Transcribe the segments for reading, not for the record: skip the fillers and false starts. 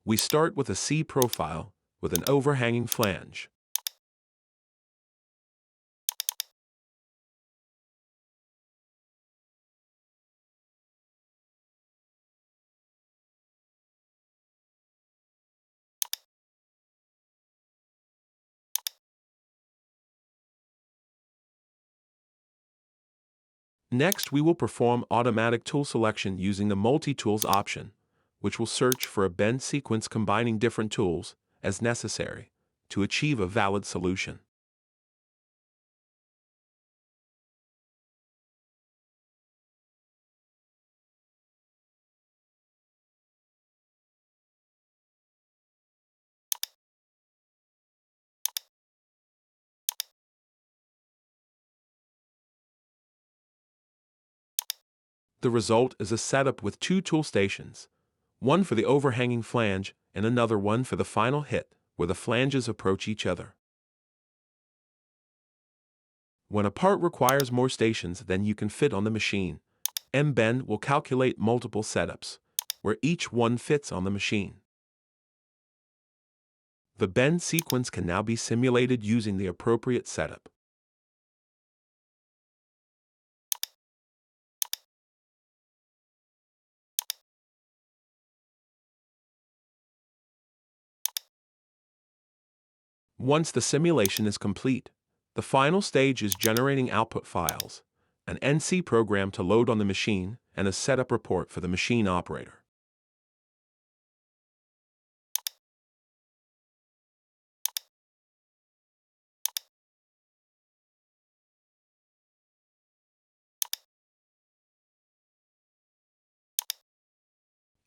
We start with a C profile with an overhanging flange. Next, we will perform automatic tool selection using the Multi-Tools option, which will search for a bend sequence combining different tools, as necessary, to achieve a valid solution. The result is a setup with two tool stations, one for the overhanging flange and another one for the final hit, where the flanges approach each other. When a part requires more stations than you can fit on the machine, MBend will calculate multiple setups, where each one fits on the machine. The bend sequence can now be simulated using the appropriate setup. Once the simulation is complete, the final stage is generating output files, an NC program to load on the machine, and a setup report for the machine operator.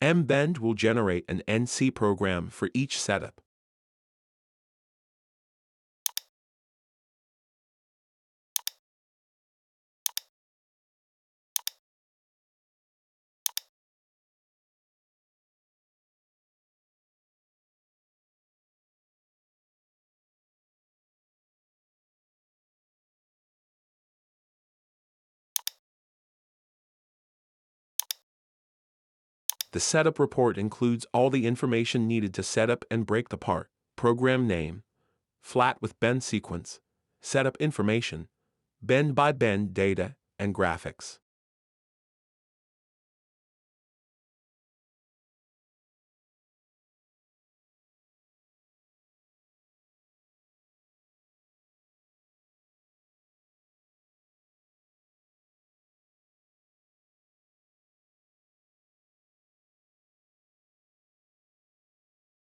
MBend will generate an NC program for each setup. The setup report includes all the information needed to set up and break the part: program name, flat with bend sequence, setup information, bend by bend data, and graphics.